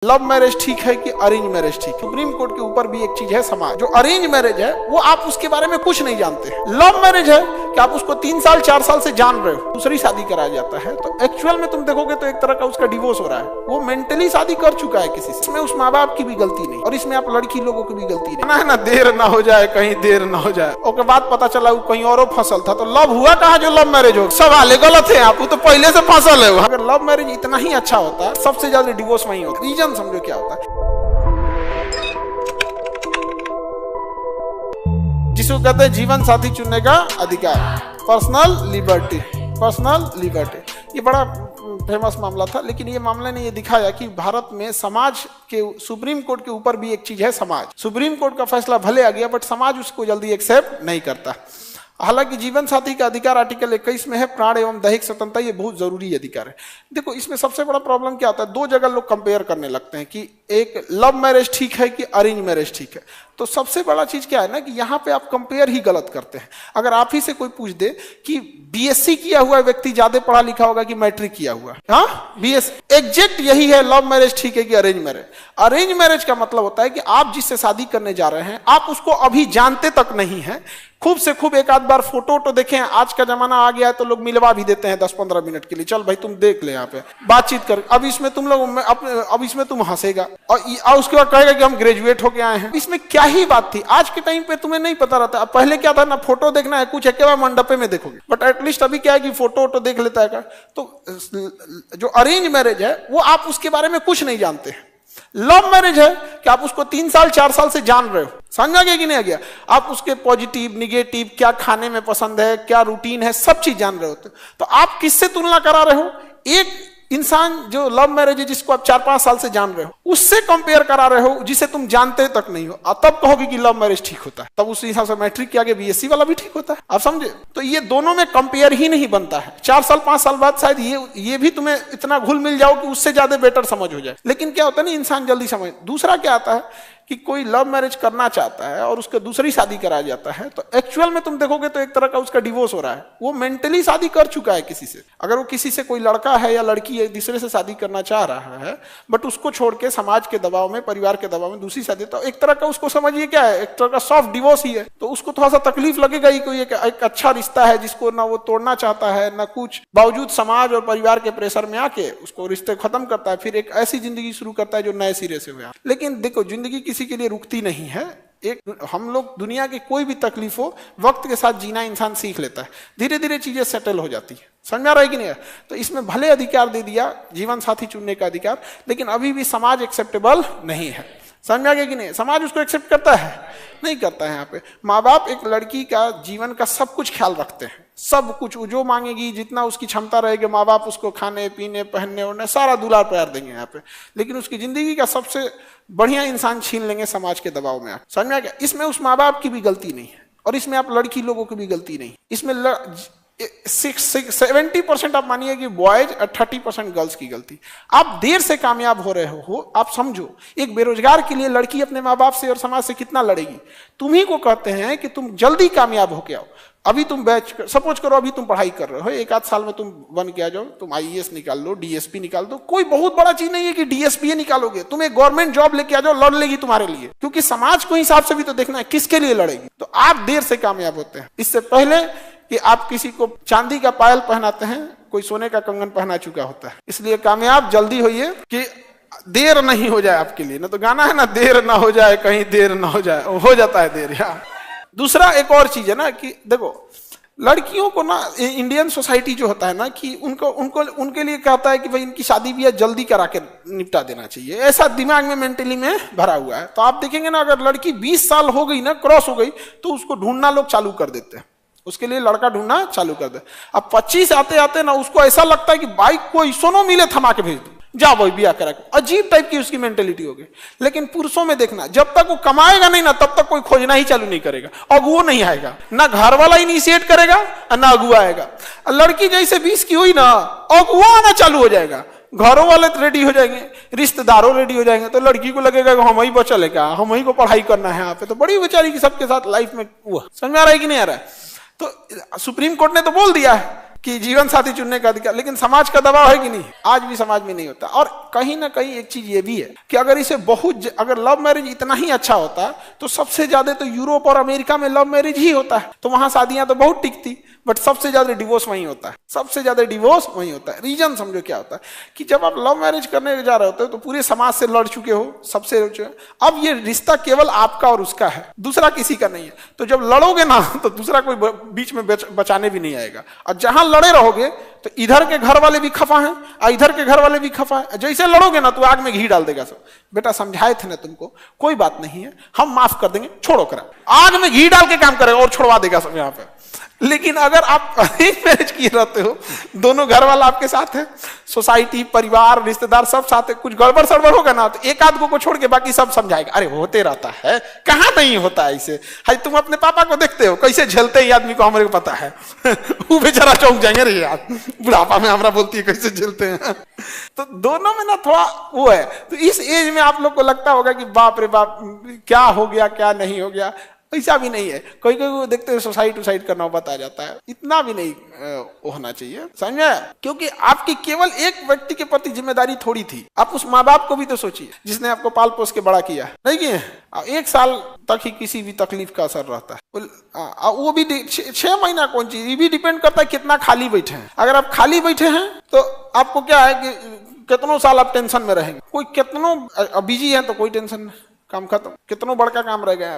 Love marriage ठीक है कि अरेंज मैरिज ठीक है? सुप्रीम कोर्ट के ऊपर भी एक चीज है समाज। जो अरेंज मैरिज है वो आप उसके बारे में कुछ नहीं जानते। लव मैरिज है कि आप उसको 3 साल 4 साल से जान रहे हो, दूसरी शादी कराया जाता है तो एक्चुअल में तुम देखोगे तो एक तरह का उसका डिवोर्स हो रहा है। वो मेंटली शादी कर चुका है किसी से। इसमें उस माँ बाप की भी गलती नहीं और इसमें आप लड़की लोगों की भी गलती नहीं है ना। देर ना हो जाए, कहीं देर ना हो जाए। उसके बाद पता चला वो कहीं और फसल था तो लव हुआ कहाँ जो लव मैरिज हो। सवाल गलत है, आप तो पहले से फसल है। अगर लव मैरिज इतना ही अच्छा होता है, सबसे ज्यादा डिवोर्स वहीं होता है। रीजन समझो क्या होता है, जिसको कहते हैं जीवन साथी चुनने का अधिकार, पर्सनल लिबर्टी। पर्सनल लिबर्टी ये बड़ा फेमस मामला था, लेकिन ये मामले ने ये दिखाया कि भारत में समाज के सुप्रीम कोर्ट के ऊपर भी एक चीज है समाज। सुप्रीम कोर्ट का फैसला भले आ गया बट समाज उसको जल्दी एक्सेप्ट नहीं करता। हालांकि जीवन साथी का अधिकार आर्टिकल 21 में है, प्राण एवं दैहिक स्वतंत्रता, ये बहुत जरूरी अधिकार है। देखो इसमें सबसे बड़ा प्रॉब्लम क्या होता है, दो जगह लोग कंपेयर करने लगते हैं कि एक लव मैरिज ठीक है कि अरेंज मैरिज ठीक है। तो सबसे बड़ा चीज क्या है ना कि यहाँ पे आप कंपेयर ही गलत करते हैं। अगर आप ही से कोई पूछ दे कि बीएससी किया हुआ व्यक्ति ज्यादा पढ़ा लिखा होगा कि मैट्रिक किया हुआ, हाँ बीएससी, एग्जैक्ट यही है लव मैरिज ठीक है कि अरेंज मैरिज। अरेंज मैरिज का मतलब होता है कि आप जिससे शादी करने जा रहे हैं आप उसको अभी जानते तक नहीं है, खूब से खूब एक आध बार फोटो देखें। आज का जमाना आ गया है तो लोग मिलवा भी देते हैं 10-15 मिनट के लिए, चल भाई तुम देख ले यहाँ पे बातचीत कर। अब इसमें तुम लोग अब इसमें तुम हंसेगा और उसके बाद कहेगा कि हम ग्रेजुएट होके आए हैं। इसमें क्या ही बात थी, आज के टाइम पे तुम्हें नहीं पता रहता। पहले क्या था ना, फोटो देखना है कुछ एक बार मंडपे में देखोगे, बट एटलीस्ट अभी क्या है कि फोटो देख लेता है। तो जो अरेंज मैरिज है वो आप उसके बारे में कुछ नहीं जानते हैं। लव मैरिज है कि आप उसको 3 साल 4 साल से जान रहे हो, समझा गया कि नहीं आ गया। आप उसके पॉजिटिव निगेटिव, क्या खाने में पसंद है, क्या रूटीन है, सब चीज जान रहे होते। तो आप किससे तुलना करा रहे हो? एक इंसान जो लव मैरिज है जिसको आप 4-5 साल से जान रहे हो, उससे कंपेयर करा रहे हो जिसे तुम जानते तक नहीं हो। तब कहोगे कि लव मैरिज ठीक होता है, तब उस हिसाब से मैट्रिक के आगे बीएससी वाला भी ठीक होता है। आप समझे? तो ये दोनों में कंपेयर ही नहीं बनता है। 4 साल 5 साल बाद शायद ये भी तुम्हें इतना घुल मिल जाओ कि उससे ज्यादा बेटर समझ हो जाए। लेकिन क्या होता है ना, इंसान जल्दी समझ। दूसरा क्या आता है कि कोई लव मैरिज करना चाहता है और उसके दूसरी शादी कराया जाता है तो एक्चुअल में तुम देखोगे तो एक तरह का उसका डिवोर्स हो रहा है। वो मेंटली शादी कर चुका है किसी से। अगर वो किसी से कोई लड़का है या लड़की है दूसरे से शादी करना चाह रहा है बट उसको छोड़ के समाज के दबाव में, परिवार के दबाव में दूसरी शादी, तो एक तरह का उसको समझिए क्या है, एक तरह का सॉफ्ट डिवोर्स ही है। तो उसको थोड़ा सा तकलीफ लगेगा ही। कोई एक अच्छा रिश्ता है जिसको ना वो तोड़ना चाहता है ना कुछ, बावजूद समाज और परिवार के प्रेशर में आके उसको रिश्ते खत्म करता है, फिर एक ऐसी जिंदगी शुरू करता है जो नए सिरे से हुआ। लेकिन देखो जिंदगी किसी के लिए रुकती नहीं है। हम लोग दुनिया की कोई भी तकलीफ हो, वक्त के साथ जीना इंसान सीख लेता है, धीरे धीरे चीजें सेटल हो जाती है। समझ में आ रहा है कि नहीं? तो इसमें भले अधिकार दे दिया जीवन साथी चुनने का अधिकार, लेकिन अभी भी समाज एक्सेप्टेबल नहीं है। समझ में आ गया कि नहीं? समाज उसको एक्सेप्ट करता है? नहीं करता है। यहाँ पे माँ बाप एक लड़की का जीवन का सब कुछ ख्याल रखते हैं, सब कुछ जो मांगेगी, जितना उसकी क्षमता रहेगी, माँ बाप उसको खाने पीने पहनने ओढ़ने सारा दुलार प्यार देंगे यहाँ पे। लेकिन उसकी जिंदगी का सबसे बढ़िया इंसान छीन लेंगे समाज के दबाव में। समझ में आ गया? इसमें उस माँ बाप की भी गलती नहीं है और इसमें आप लड़की लोगों की भी गलती नहीं। इसमें 70% आप मानिए कि बॉयज और 30% गर्ल्स की गलती। आप देर से कामयाब हो रहे हो। आप समझो एक बेरोजगार के लिए लड़की अपने माँ बाप से और समाज से कितना लड़ेगी। तुम्ही को कहते हैं कि तुम जल्दी कामयाब होके आओ। अभी तुम सपोज करो अभी तुम पढ़ाई कर रहे हो, 1-8 साल में तुम बन के आ जाओ, तुम आईएएस निकाल लो, डीएसपी निकाल दो। कोई बहुत बड़ा चीज नहीं है कि डीएसपी निकालोगे, तुम एक गवर्नमेंट जॉब लेके आ जाओ, लड़ लेगी तुम्हारे लिए। क्योंकि समाज को हिसाब से भी तो देखना है किसके लिए लड़ेगी। तो आप देर से कामयाब होते हैं। इससे पहले कि आप किसी को चांदी का पायल पहनाते हैं, कोई सोने का कंगन पहना चुका होता है। इसलिए कामयाब जल्दी होइए कि देर नहीं हो जाए आपके लिए। ना तो गाना है ना, देर ना हो जाए, कहीं देर ना हो जाए, हो जाता है देर यार। दूसरा एक और चीज है ना कि देखो लड़कियों को ना इंडियन सोसाइटी जो होता है ना कि उनके लिए कहता है कि भाई इनकी शादी भी जल्दी करा के निपटा देना चाहिए, ऐसा दिमाग में मेंटली में भरा हुआ है। तो आप देखेंगे ना, अगर लड़की 20 साल हो गई ना, क्रॉस हो गई, तो उसको ढूंढना लोग चालू कर देते हैं, उसके लिए लड़का ढूंढना चालू कर दे। अब 25 आते आते ना उसको ऐसा लगता है कि बाइक को सोनो मिले थमा के भेज दो, जा भाई बिया करा। अजीब टाइप की उसकी मेंटेलिटी होगी। लेकिन पुरुषों में देखना, जब तक वो कमाएगा नहीं ना तब तक कोई खोजना ही चालू नहीं करेगा, अगुआ नहीं आएगा, ना घर वाला इनिशिएट करेगा और ना अगुआ आएगा। लड़की जैसे 20 की हुई ना, अगुआ आना चालू हो जाएगा, घरों वाले रेडी हो जाएंगे, रिश्तेदारों रेडी हो जाएंगे। तो लड़की को लगेगा कि हम ही बचल है क्या, हम ही को पढ़ाई करना है यहाँ पे। तो बड़ी बेचारी की सबके साथ लाइफ में हुआ। समझ में आ रहा है कि नहीं आ रहा है? तो सुप्रीम कोर्ट ने तो बोल दिया है कि जीवन साथी चुनने का अधिकार, लेकिन समाज का दबाव है कि नहीं? आज भी समाज में नहीं होता। और कहीं ना कहीं एक चीज ये भी है कि अगर इसे अगर लव मैरिज इतना ही अच्छा होता तो सबसे ज्यादा तो यूरोप और अमेरिका में लव मैरिज ही होता है, तो वहां शादियां तो बहुत टिकती, बट सबसे ज्यादा डिवोर्स वहीं होता है, सबसे ज्यादा डिवोर्स वहीं होता है। रीजन समझो क्या होता है कि जब आप लव मैरिज करने जा रहे होते हो तो पूरे समाज से लड़ चुके हो, सबसे अब ये रिश्ता केवल आपका और उसका है, दूसरा किसी का नहीं है। तो जब लड़ोगे ना तो दूसरा कोई बीच में बचाने भी नहीं आएगा, और जहां लड़े रहोगे तो इधर के घर वाले भी खफा हैं और इधर के घर वाले भी खफा है। जैसे लड़ोगे ना तो आग में घी डाल देगा सब। बेटा समझाए थे ना तुमको, कोई बात नहीं है, हम माफ कर देंगे, छोड़ो करा। आग में घी डाल के काम करेगा और छोड़वा देगा सब यहाँ पे। लेकिन अगर आप अरेंज मैरिज किए रहते हो, दोनों घर वाला आपके साथ है, सोसाइटी, परिवार, रिश्तेदार सब साथ है, कुछ गड़बड़ सड़बड़ होगा ना तो एक आध को छोड़ के बाकी सब समझाएगा, अरे होते रहता है, कहाँ नहीं होता है ऐसे। हाय तुम अपने पापा को देखते हो कैसे झेलते हैं आदमी को, हमारे को पता है वो बेचारा चौंक जाएंगे, रे यार बुढ़ापा में हमरा बोलती है कैसे झेलते हैं। तो दोनों में ना थोड़ा वो है। तो इस एज में आप लोग को लगता होगा कि बाप रे बाप क्या हो गया क्या नहीं हो गया, ऐसा भी नहीं है। कोई कोई देखते हैं सुसाइड उसाइड करना बता जाता है, इतना भी नहीं होना चाहिए, समझे? क्योंकि आपकी केवल एक व्यक्ति के प्रति जिम्मेदारी थोड़ी थी, आप उस माँ बाप को भी तो सोचिए जिसने आपको पाल पोस के बड़ा किया, नहीं किए? 1 साल तक ही किसी भी तकलीफ का असर रहता है, वो भी 6 महीना कौन चीज, ये भी डिपेंड करता है कितना खाली बैठे हैं। अगर आप खाली बैठे हैं तो आपको क्या है कि कितनों साल आप टेंशन में रहेंगे। कोई कितनों बिजी है तो कोई टेंशन नहीं, काम खत्म, कितनों बड़का काम रह गया।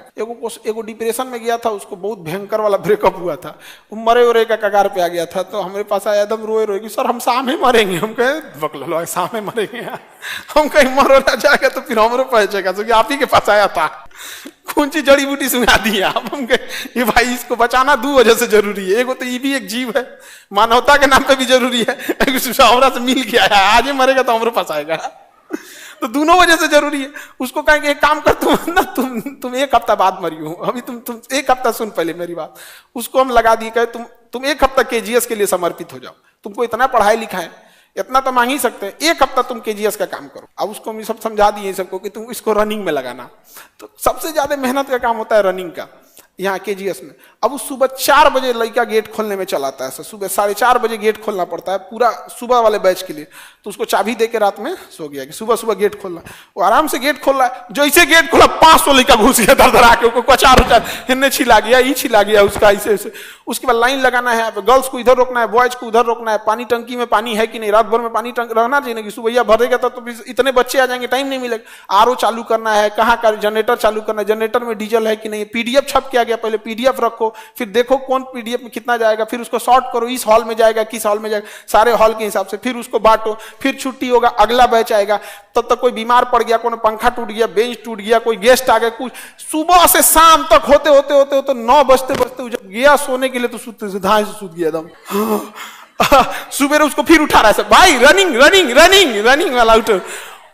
एगो डिप्रेशन में गया था, उसको बहुत भयंकर वाला ब्रेकअप हुआ था, वो मरे उरे का कगार पे आ गया था, तो हमारे पास आया एकदम रोए रोए कि सर हम सामने मरेंगे। हम कहे बकलो सामने मरेंगे, हम कहीं मरो ना जाएगा तो फिर हमरो पहुंचेगा, क्योंकि आप ही के पास आया था, कौन सी जड़ी बूटी सुना दी आप। हम कहे ये भाई इसको बचाना 2 वजह से जरूरी है, एगो तो ये भी एक जीव है, मानवता के नाम पे भी जरूरी है, हमरा से मिल के आया, आज ही मरेगा तो हमरो पास आएगा, तो दोनों वजह से जरूरी है। उसको कहेंगे एक काम कर तुम ना, तुम 1 हफ्ता बाद मरी हो, अभी तुम 1 हफ्ता सुन पहले मेरी बात। उसको हम लगा दिए, कहे तुम 1 हफ्ता केजीएस के लिए समर्पित हो जाओ, तुमको इतना पढ़ाई लिखाई इतना तो मांग ही सकते हैं, 1 हफ्ता तुम केजीएस का काम करो। अब उसको हम सब समझा दिए सबको कि तुम इसको रनिंग में लगाना, तो सबसे ज्यादा मेहनत का काम होता है रनिंग का यहाँ केजीएस में। अब वो सुबह 4 बजे लड़का गेट खोलने में चलाता है, सुबह 4:30 बजे गेट खोलना पड़ता है पूरा सुबह वाले बैच के लिए, तो उसको चाबी दे के रात में सो गया कि सुबह सुबह गेट खोलना। वो आराम से गेट खोल रहा है, जैसे गेट खोला 500 लड़का घुस गया धर के, उसको कचार हिन्ने छिला गया, ये छिला गया उसका ऐसे ऐसे। उसके बाद लाइन लगाना है, गर्ल्स को इधर रोकना है, बॉयज को उधर रोकना है, पानी टंकी में पानी है कि नहीं, रात भर में पानी रहना चाहिए कि सुबह भरेगा तो इतने बच्चे आ जाएंगे, टाइम नहीं मिलेगा। आरओ चालू करना है, कहाँ का जनरेटर चालू करना है, जनरेटर में डीजल है कि नहीं, पीडीएफ छप के आ गया, पहले पीडीएफ रखो, फिर देखो कौन पीडीएफ में कितना जाएगा, फिर उसको सॉर्ट करो, इस हॉल में जाएगा किस हॉल में जाएगा, सारे हॉल के हिसाब से, फिर उसको बांटो, फिर छुट्टी होगा, अगला बैच आएगा। तब तक कोई बीमार पड़ गया, कोई पंखा टूट गया, बेंच टूट गया, कोई गेस्ट आ गया, कुछ सुबह से शाम तक होते होते होते होते 9 बजते बजते जब गया सोने के लिए तो धाए से सूत गया एकदम। सुबह उसको फिर उठा रहा है भाई, रनिंग रनिंग रनिंग रनिंग वाला उठ।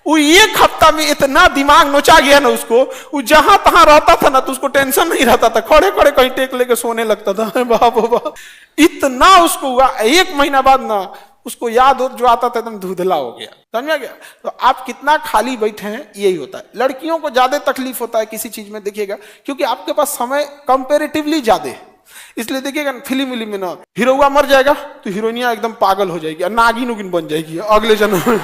वो 1 हफ्ता में इतना दिमाग नोचा गया ना उसको, वो जहां तहां रहता था ना तो उसको टेंशन नहीं रहता था, खड़े खड़े कहीं टेक लेके सोने लगता था। बाबा इतना उसको हुआ, 1 महीना बाद ना उसको याद हो जो आता था एकदम धुंधला हो गया, समझा गया? तो आप कितना खाली बैठे हैं यही होता है। लड़कियों को ज्यादा तकलीफ होता है किसी चीज में, देखिएगा, क्योंकि आपके पास समय कंपेरेटिवली ज्यादा है। इसलिए देखिएगा फिल्म में ना हीरोआ मर जाएगा तो हीरोइनिया एकदम पागल हो जाएगी, नागिन उगिन बन जाएगी अगले जन्म में।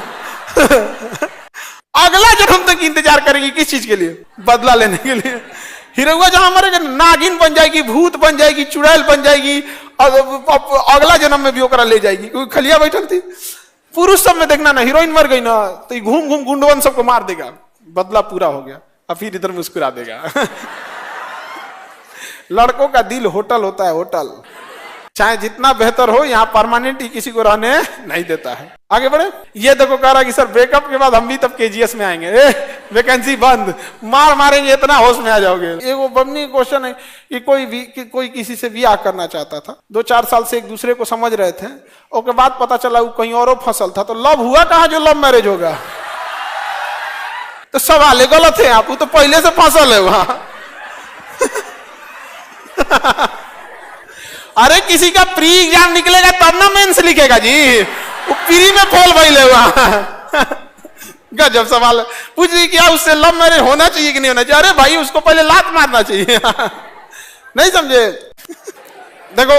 अगला जन्म तक इंतजार करेगी किस चीज के लिए? बदला लेने के लिए। हीरोआ जहां मरेगा नागिन बन जाएगी, भूत बन जाएगी, चुड़ैल बन जाएगी, अगला जन्म में भी ओकरा ले जाएगी, क्योंकि खलिया बैठल थी। पुरुष सब में देखना ना, हीरोइन मर गई ना तो घूम घूम गुंडवन सबको मार देगा, बदला पूरा हो गया, अब फिर इधर मुस्कुरा देगा। लड़कों का दिल होटल होता है, होटल, चाहे जितना बेहतर हो, यहाँ परमानेंट ही किसी को रहने नहीं देता है। आगे बढ़े, ये देखो कह रहा कि सर ब्रेकअप के बाद हम भी तब केजीएस में आएंगे, वैकेंसी बंद, मार मारेंगे इतना होश में आ जाओगे। एक वो बमनी क्वेश्चन है कि कोई किसी से ब्याह करना चाहता था, 2-4 साल से एक दूसरे को समझ रहे थे, उसके बाद पता चला वो कहीं और फसल था, तो लव हुआ कहाँ जो लव मैरिज होगा? तो सवाल गलत है, आप तो पहले से फसल है वहां। अरे किसी का प्री एग्जाम निकलेगा तब ना मेंस लिखेगा जी, वो प्री में फेल भइले वहां। गजब सवाल पूछ रही, क्या उससे लव मैरिज होना चाहिए कि नहीं होना चाहिए? अरे भाई उसको पहले लात मारना चाहिए। नहीं समझे? देखो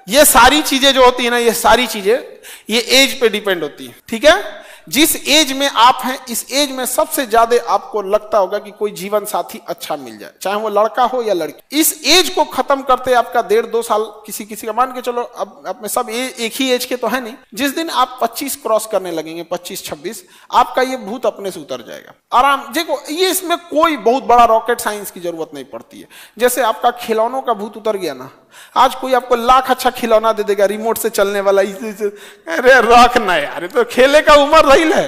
ये सारी चीजें जो होती है ना, ये सारी चीजें ये एज पे डिपेंड होती है, ठीक है। जिस एज में आप हैं, इस एज में सबसे ज्यादा आपको लगता होगा कि कोई जीवन साथी अच्छा मिल जाए, चाहे वो लड़का हो या लड़की। इस एज को खत्म करते आपका 1.5-2 साल किसी किसी का, मान के चलो अब में सब एक ही एज के तो है नहीं। जिस दिन आप 25 क्रॉस करने लगेंगे, 25-26, आपका ये भूत अपने से उतर जाएगा आराम। देखो ये इसमें कोई बहुत बड़ा रॉकेट साइंस की जरूरत नहीं पड़ती है। जैसे आपका खिलौनों का भूत उतर गया ना, आज कोई आपको लाख अच्छा खिलौना दे देगा रिमोट से चलने वाला, अरे रखना यार, तो खेले का उम्र रही है।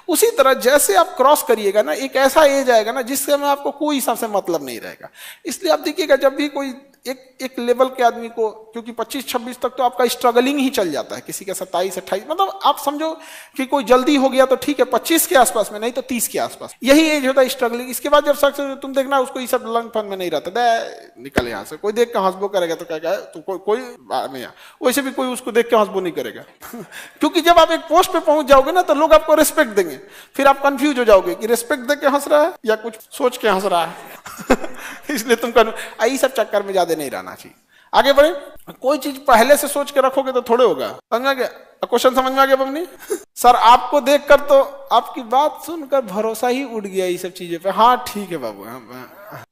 उसी तरह जैसे आप क्रॉस करिएगा ना, एक ऐसा एज आएगा ना जिससे में आपको कोई हिसाब से मतलब नहीं रहेगा। इसलिए आप देखिएगा जब भी कोई एक लेवल के आदमी को, क्योंकि 25-26 तक तो आपका स्ट्रगलिंग ही चल जाता है, किसी का 27-28, मतलब आप समझो कि कोई जल्दी हो गया तो ठीक है 25 के आसपास में, नहीं तो 30 के आसपास, यही एज होता है स्ट्रगलिंग। इसके बाद जब शख्स तुम देखना उसको ये सब लंग फन में नहीं रहता, दे निकल यहाँ से, कोई देख के हंसबो करेगा तो क्या तो कोई नहीं, वैसे भी कोई उसको देख के हंसबो नहीं करेगा क्योंकि जब आप एक पोस्ट पे पहुंच जाओगे ना तो लोग आपको रिस्पेक्ट देंगे, फिर आप कंफ्यूज हो जाओगे कि रिस्पेक्ट दे के हंस रहा है या कुछ सोच के हंस रहा है इसलिए तुम यही सब चक्कर में ज्यादा नहीं रहना चाहिए। आगे बढ़े। कोई चीज पहले से सोच के रखोगे तो थोड़े होगा। समझ में गया क्वेश्चन? समझ में आ गया बबनी? सर आपको देखकर तो आपकी बात सुनकर भरोसा ही उड़ गया ये सब चीजें पे। हाँ ठीक है बाबू,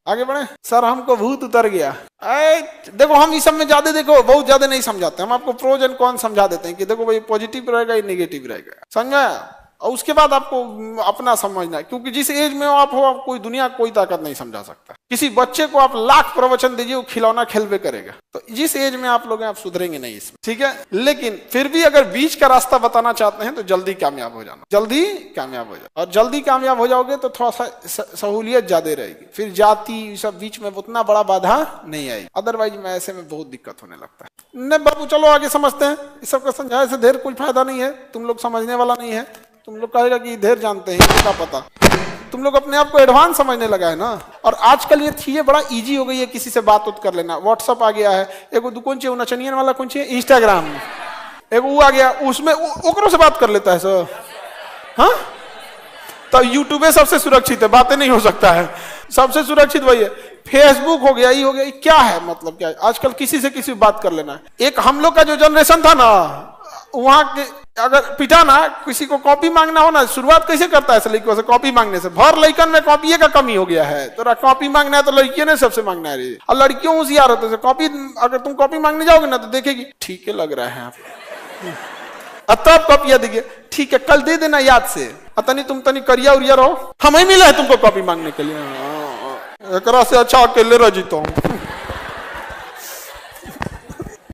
आगे बढ़े। सर हमको भूत उतर गया। देखो हम इस सब में ज्यादा देखो बहुत ज्यादा नहीं समझाते, हम आपको प्रोज एंड कॉन समझा देते हैं कि देखो भाई पॉजिटिव रहेगा या नेगेटिव रहेगा, समझा? और उसके बाद आपको अपना समझना है, क्योंकि जिस एज में आप हो आप कोई दुनिया कोई ताकत नहीं समझा सकता। किसी बच्चे को आप लाख प्रवचन दीजिए वो खिलौना खेलवे करेगा। तो जिस एज में आप लोग हैं आप सुधरेंगे नहीं इसमें, ठीक है। लेकिन फिर भी अगर बीच का रास्ता बताना चाहते हैं तो जल्दी कामयाब हो जाना, जल्दी कामयाब हो जाओ। और जल्दी कामयाब हो जाओगे तो थोड़ा सा सहूलियत ज्यादा रहेगी, फिर जाति सब बीच में उतना बड़ा बाधा नहीं आएगी। अदरवाइज में ऐसे में बहुत दिक्कत होने लगता है। नहीं बाबू चलो आगे समझते हैं। इस सब का समझाने से ढेर कोई फायदा नहीं है, तुम लोग समझने वाला नहीं है। तुम लोग कहेगा कि ढेर जानते हैं, क्या पता। तुम लोग अपने आप को एडवांस समझने लगा है ना। और आजकल ये चीजें बड़ा इजी हो गई है, किसी से बात कर लेना। व्हाट्सअप आ गया है, एगो कौन चाहिए नचनियन वाला, कौन चाहिए इंस्टाग्राम, एगो वो आ गया, उसमें ओकरों से बात कर लेता है सर। हाँ तो यूट्यूब सबसे सुरक्षित है, बातें नहीं हो सकता है, सबसे सुरक्षित वही है। फेसबुक हो गया, ये हो गया, क्या है मतलब क्या है? आजकल किसी से किसी बात कर लेना है। एक हम लोग का जो जनरेशन था ना, वहां के अगर पिटा ना किसी को कॉपी मांगना हो ना, शुरुआत कैसे करता है लड़कियों से? कॉपी मांगने से। भर लड़कन में कॉपी का कमी हो गया है, तो कॉपी मांगना है तो लड़कियों ने सबसे मांगना है। और लड़कियों होशियार होते हैं, कॉपी अगर तुम कॉपी मांगने जाओगे ना तो देखेगी ठीक है लग रहा है आप, तब कॉपियां देंगे, ठीक है कल दे देना याद से, तनी तुम तनी करिया उरिया रहो, हमें मिला है तुमको कॉपी मांगने के लिए, एक से अच्छा अकेले रह जीता हूँ।